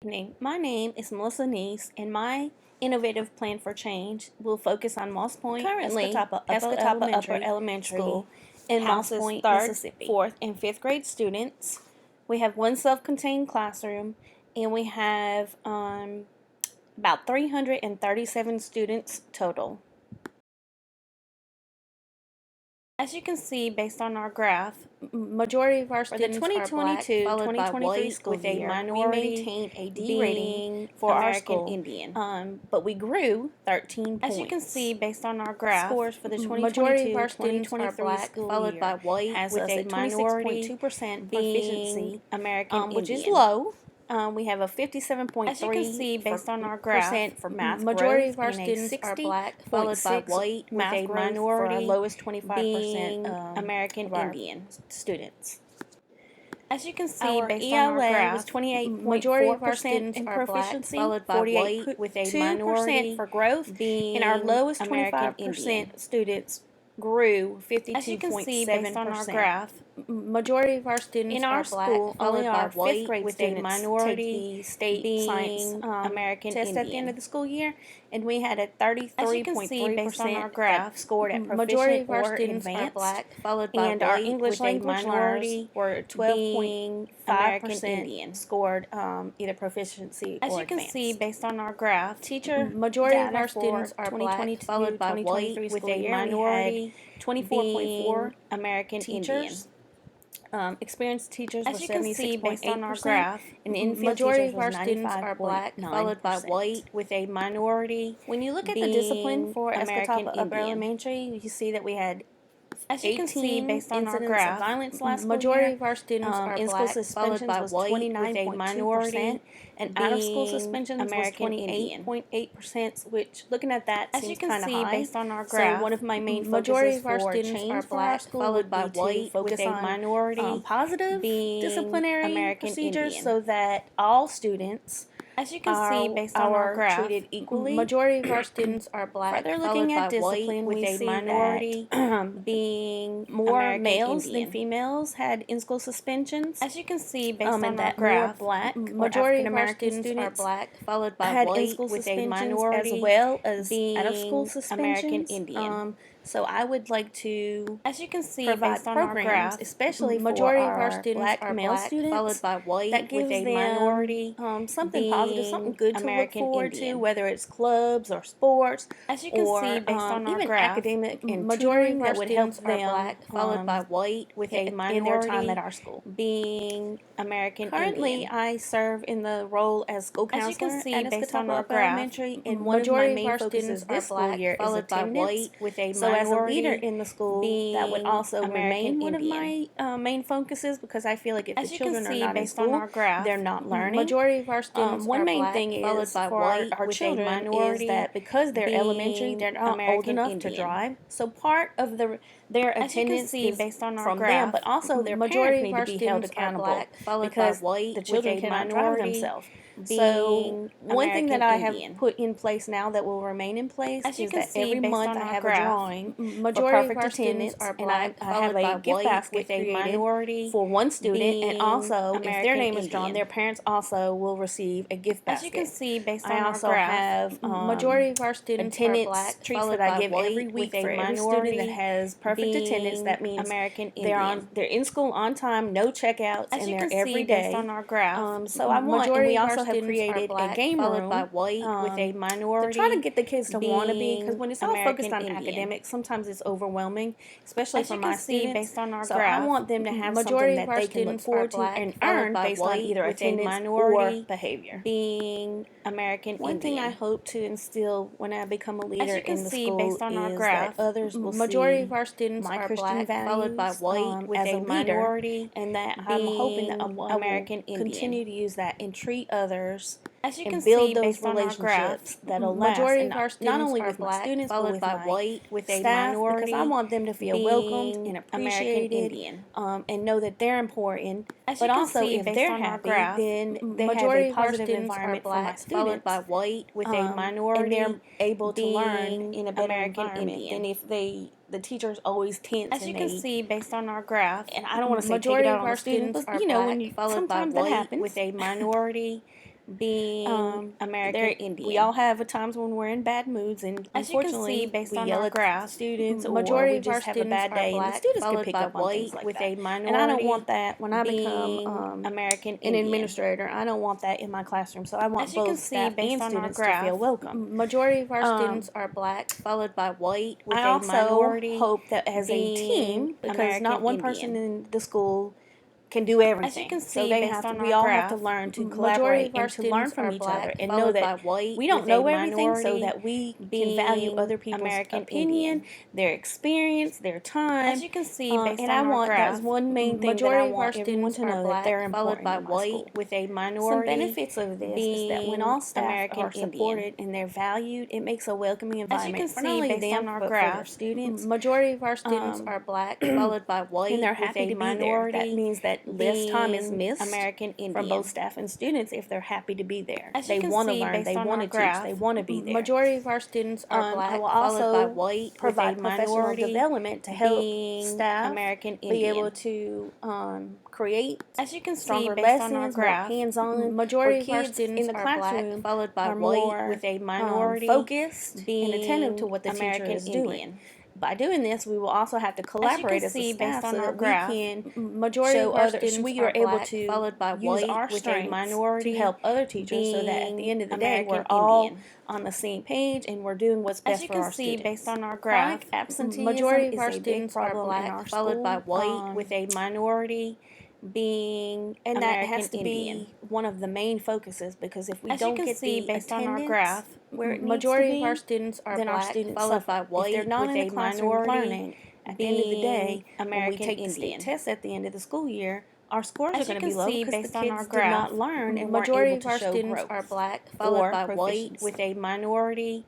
evening. My name is Melissa Neese, and my innovative plan for change will focus on Moss Point, Currently, Escatawpa Upper Elementary School in Moss houses Point, 3rd, Mississippi. 4th, and 5th grade students. We have one self-contained classroom, and we have about 337 students total. As you can see, based on our graph, majority of our students are black, followed by 2022-2023 white, school with a year, minority we maintained a D being rating for American our school, Indian. but we grew 13 points. As you can see, based on our graph, scores for the majority of our students are 2022-2023 black, school followed year by white, has with us a at minority 26.2% being proficiency, American which is Indian. low. We have a 57.3% As you can see, based on our graph, for math majority growth of our and students are black, followed by white, with math a growth for minority our lowest 25% being American our Indian students. As you can see, Our based ELA on our graph, was 28.4% majority of our students in are black, proficiency, followed by white, with a minority for growth, being and our lowest American 25% Indian. students grew 52.7%. As you can see, based on our graph, majority of our students In our are black, school, only followed our by white, 5th grade with a students minority take the state being science American test Indian. at the end of the school year, and we had a As you can see, based on our 33.3% graph, that scored at majority proficient of our or students are advanced, black, followed by and our white, English with a language learners minority were being American 12.5% Indian. scored either proficiency As or you can advanced. see, based on our graph, Teacher majority of data our for students are black, followed by 2022-2023 white, with school a year, minority we had 24.4 being American teachers. Indian. Experienced teachers were As you can see, based on our 76.8%, graph, and in-field majority teachers of was our students are black, followed by 95.9%. white, with a minority When you look at the discipline being for American Escatawpa Upper Indian. Elementary, you see that we had As you can see, 18 based on our incidents graph, of violence last school majority year. of our students are In-school black, followed suspensions by was white, with a 29.2%, minority and out-of-school being suspensions was American Indian. 28.8%, which, looking at that, As you seems can kind of see, high. based on our So graph, one of my main majority focuses of our for students change are for our black, school followed would by be to white, focus with a on minority positive being disciplinary American procedures Indian. so that all students As you can see, based on our graph, treated equally. majority of our students are black, Further followed looking at by white, discipline, with we a see minority that being more American males Indian. than females had in-school suspensions. As you can see, based on And our that graph, more black or majority of our African-American students are black, followed by had white, in-school with a suspensions as minority well as out-of-school being suspensions. American Indian. So I would like to As you can see, provide based on our programs, graph, especially majority for of our our students black are male black, students, followed by white, that gives with a them minority something positive, something being good to American look forward to, Indian. whether it's clubs or sports As you can or see, based on our even graph, academic and majority tutoring of our that would help students are them black, followed by white, with a in their time minority at our school. being American Currently, Indian. I serve in the role as school As you counselor can see, at based on Escatawpa our Upper graph, Elementary, and one of my majority of main our focuses students are this school black, year is followed by attendance. white, with a So as a leader minority in the school, that would being also American remain one of Indian. my main focuses, because I feel like if the As you can children are see, not in based on school, our graph, they're not learning. majority of our students One are main black, thing followed is by for white, our with a children is minority that because they're elementary, being they're not old American enough to Indian. drive. So part of their As you can attendance see, is based on our from them, graph, but also their majority parents of need to our be held students are accountable black, followed by because white, the with children a cannot drive minority themselves. So being one thing that American I have Indian. put in place now that will remain in place As you is can that see, every based month on I our have a graph, drawing for majority of perfect our students attendance, are and black, I have followed a by gift white, basket with a created minority for one student, and being also if their American name is drawn, Indian. their parents also will receive a gift As you can basket. see, based I on our also graph, have majority of our students are attendance black, treats followed that I by give every white, week with a for every student that minority has perfect attendance. That being means American they're Indian. in school on time, no checkouts, As and you they're can every see, based day. on our graph, So I want, and majority we of our also have students are created a black, game followed by room white, with a to minority try to get the kids to want to be, because being when it's all focused American on Indian. academics, sometimes it's overwhelming, especially As for you my can see, students. based on our So I graph, want them to have something majority of that our they can look students are forward to black, and followed earn by based on white, either with a attendance or minority behavior. being American One thing I Indian. hope to instill when I become a As leader you can in the see, school based on our is graph, that others will majority see of our students my are Christian black, followed by values white, with as a a leader, minority and that I'm hoping that being I will American continue Indian. to use that and treat others As you can and see, build those based on our graph, relationships that'll last, majority and of our not students only are with my black, students, but followed with by my white, with a staff, because I minority want them to feel welcomed being and American appreciated, Indian. and know that they're important. As But you can also, see, if based they're on our happy, graph, then they have majority a of our positive students are environment for my black, followed by students, white, with a and minority they're able to learn being in a better American environment Indian. than if the teacher's always tense As you can see, based on our graph, and I don't want to say take it majority out of on the our student, students but are you know, black, when you followed by sometimes that white, happens. with a minority being American Indian. We all have times when we're in bad moods, and As you can unfortunately, see, based we on yell our at graph, students, or majority we of our just have a students bad are day, and the black, students can followed pick by up on things white, like with that. a minority. And I don't want that when I being become American an Indian. administrator. I don't want that in my classroom. So I want As you can both see, staff based and on our students to graph, feel welcome. majority of our students are black, followed by white, with I a also minority hope that as a being team, because American not one Indian. person in the school can do everything. As you can So see, they based have to, on we our all graph, have to learn to majority collaborate of our and to learn students from are each black, other, and know followed by that white, we don't with know a everything, so minority that we can value being other people's American opinion, Indian. their experience, their time. As you can see, based and on I our want graph, that's one main thing that I majority of our want everyone students to are know, that black, they're followed important by in my white, school. with a Some minority benefits of this is that when all staff American are Indian. supported and they're valued, it makes a welcoming As you can environment for not see, only based them on our but for their graph, students. majority of our students are black, followed by white, And they're with happy a to be there. That minority means that less time is being missed American Indian. from both staff and students if they're happy to be there. As They you can want to see, learn, based they on want our to teach, graph, they want to be there. majority of our students are I black, will followed by also white, provide with a professional minority development to help being staff American be Indian. able to create As you can see, stronger based on our lessons, more graph, hands-on, majority where of our kids students in the are black, classroom followed by are white, more with a minority focused and attentive to being what the teacher American is Indian. doing. By doing this, we will also have to As you collaborate can as a see, based staff on so our that we graph, can majority show of our others, students we are are able black, to followed by use white, our with a strengths to minority help other teachers, so that at the being end of the day, American we're all Indian. on the same page and we're doing what's As best you for can our see, students. based on our Chronic graph, absenteeism majority of is our a big students are problem in black, our followed by school. white, with a minority being And that American has to Indian. be one of the main focuses, because if we As you don't can get see, the based on our attendance graph, where it needs to majority of our be, students are then our black, students followed suffer. by If they're white, not with in the a classroom minority learning, at the end of the day, being when we American take the state Indian. tests at the end of the school year, our scores are As you going to can be low see, because the based on our kids did graph, not learn and weren't majority able of to our show students growth are black, followed or by white, proficiency. with a minority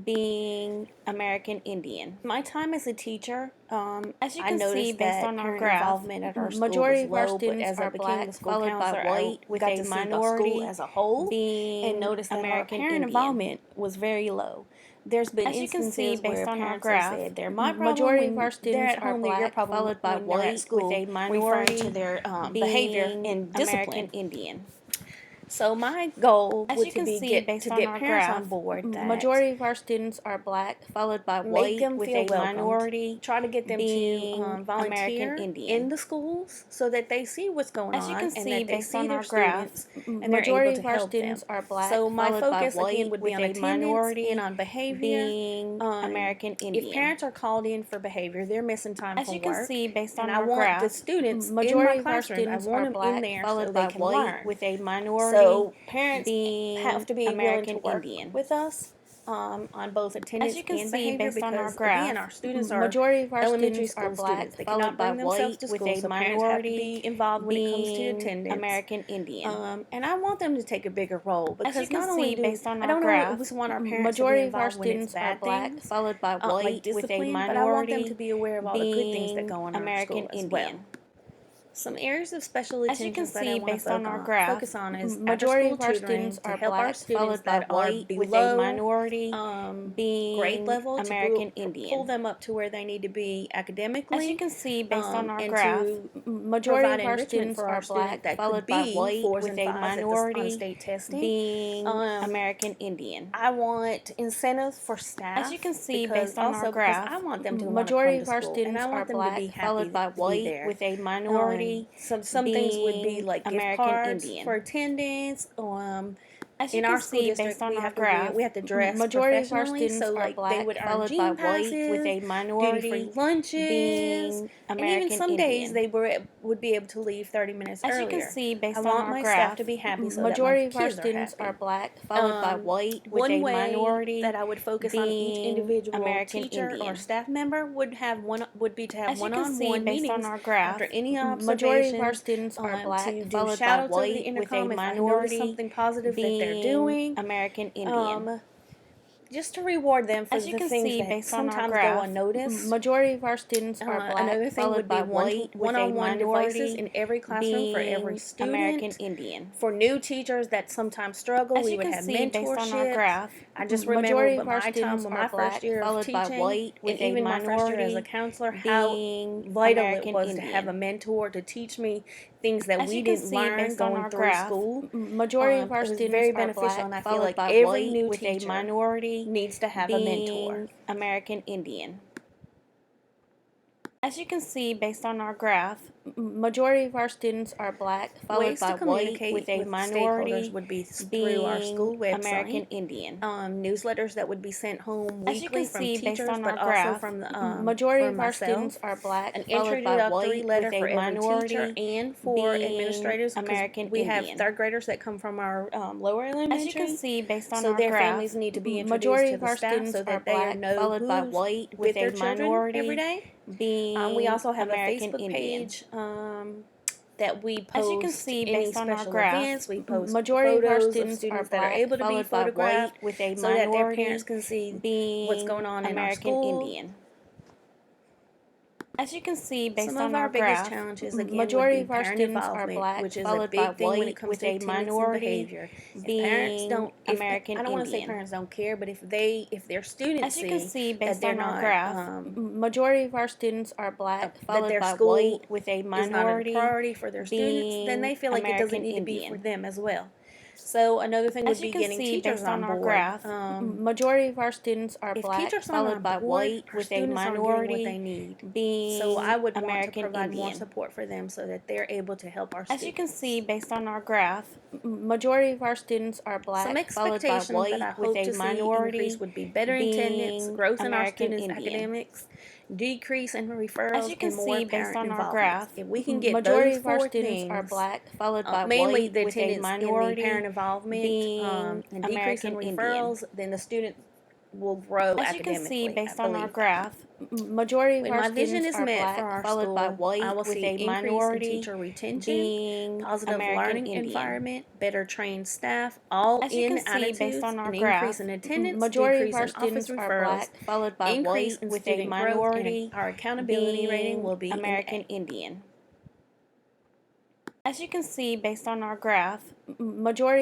being American Indian. My time as a teacher, As you I can see, noticed based that on our parent graph, involvement at our school majority was of our low, but students as I are became black, the school followed by counselor, white, I with got a to see the school minority as a whole and being noticed that American our parent Indian. involvement was very low. There's been As you can see, instances based where on our parents graph, have said they're my problem majority of when our they're students at are home, they're your black, problem followed by when they're at white, school, with a referring to minority their behavior being and American discipline. Indian. So my goal As would you to can be see, based to on get our parents graph, on board, that majority of our students are black, followed by make white, them with feel a welcomed. minority Try to get them to being volunteer American Indian. in the schools so that they see what's going As you on can and see, that they based see on their our graph, students and they're able majority to of our help them. students are black, So my followed by focus again white, would be with on a attendance minority and on behavior. being American Indian. If parents are called in for behavior, they're missing time As from you can work. see, based on And I our want graph, the students in my majority of our classroom, I students want are them black, in there followed so by they can white, learn. with a minority So parents being have to be willing to American work Indian. with us on both As attendance you can and see, behavior, based on our because graph, again, our students are majority of our elementary students are school black, students. They followed cannot by bring themselves white, to with school, a so parents have to minority be involved when it comes to being attendance. American Indian. And I want them to take a bigger role, As you because can not see, only based on I our don't graph, always want our parents majority to be of our involved when it's students are bad black, things, followed by like white, with a discipline, but I want them to minority be aware of all the good things that being go on in our American school as Indian. well. Some areas of special As you can attention that I see, want based to on our graph, focus on is majority after-school of our tutoring students to are help our black, students followed by that are white, with a below minority grade being level, American to pull Indian. them up to where they need to be As you academically, can see, based on our and graph, to majority provide of our enrichment students for are our student black, that could followed by be white, fours with and a fives on minority state testing. being Um, American Indian. I want incentives for staff, As you can see, because based on our graph, I want them to want to majority come to of our school, and I students are want them to be black, happy followed by to be white, there. with a minority Some things would be being like gift American cards Indian. for attendance. As you In can our school see, district, based on our we graph, have to dress majority of our professionally. students So are like they black, would earn followed by gene white, with a passes, duty-free minority lunches, being and even American some days Indian. they would be able to leave 30 minutes As you can earlier. see, I based on want our my staff to graph, be happy so that my majority of our kids are students happy. are black, followed by white, with One a way minority that I would focus on each being individual American teacher or Indian. staff member would be to have As you can see, one-on-one based on meetings our graph, after any majority of our observations, students are black, to do followed shout by outs over the white, with a intercom if I notice minority something positive that they're being doing. American Indian. just to reward them for As you the can things see, that based on our sometimes graph, go unnoticed. majority of our students are black. Another thing followed would be by white, with a one-on-one devices minority in every classroom for every being student. American Indian. For new teachers that sometimes struggle, As we you would can have see, based on our mentorship. graph, I just majority remember of our my time students with are my black, first year of followed by teaching, white, and with a even my first year as a minority counselor, how being vital it American was Indian. to have a mentor to teach me things that As we you can didn't see, learn based on going our through graph, school. majority of our It was students very are beneficial, black, and I feel followed like by every white, new with a teacher minority needs to have a mentor. being American Indian. As you can see, based on our graph, majority of our students are black, followed Ways by to communicate white, with a with minority stakeholders would be through our school being website. American Indian. Newsletters that would be sent home As you can weekly from see, based teachers, on our but also graph, from the majority from of our students myself. are black, An followed by introductory white, letter with a for every teacher minority and for being administrators, because American we have Indian. third graders that come from our lower elementary. As you can see, based on so our their graph, families need to be introduced majority to of the our staff students so are that they black, know followed by who's white, with with a their children every minority day. being We also have American a Facebook Indian. page that we As you can post see, any based on our special graph, events. We post majority of our photos of students are students that are black, able to be followed by photographed, white, with a so that their minority parents can see what's going being on in our American school. Indian. As you can see, based Some on of our our biggest graph, challenges again would majority be of our parent students are involvement, black, which is a followed by big thing when it white, comes with to a attendance and minority behavior. If parents being don't, American I don't want to say Indian. parents don't care, but if their students As you can see see, that based they're on our not graph, majority of our students are black, that followed their by school white, with a is not a minority priority for their students, then being they feel like it doesn't American need to be for Indian. them as well. So another thing would As you be can getting see, teachers based on on our board. graph, majority of our students are If black, teachers aren't followed on by board, white, our with a students aren't getting what they minority need. being So I would want to American provide more Indian. support for them so that they're able to help our As students. you can see, based on our graph, majority of our students are black, Some followed by expectations that I white, with hope a to see minority increase would be better attendance, being growth in our American students' Indian. academics, decrease in As referrals, you can and more see, based parent on our involvement. graph, If we can get majority those of our four students are things, black, followed by mainly white, the with a attendance and the minority parent involvement, being and decrease in American Indian. referrals, then the student will grow As you can see, academically. I based on our believe that. graph, majority of When our my vision students is are met for black, our followed by school, I white, will with see a increase in minority teacher retention, being positive American learning Indian. environment, better trained staff, all As you in can see, based attitudes, on our an graph, increase in attendance, majority of decrease our in office students are referrals, black, followed by increase white, in with a student growth, and minority our accountability rating being will be American an A. Indian. As you can see, based on our graph, majority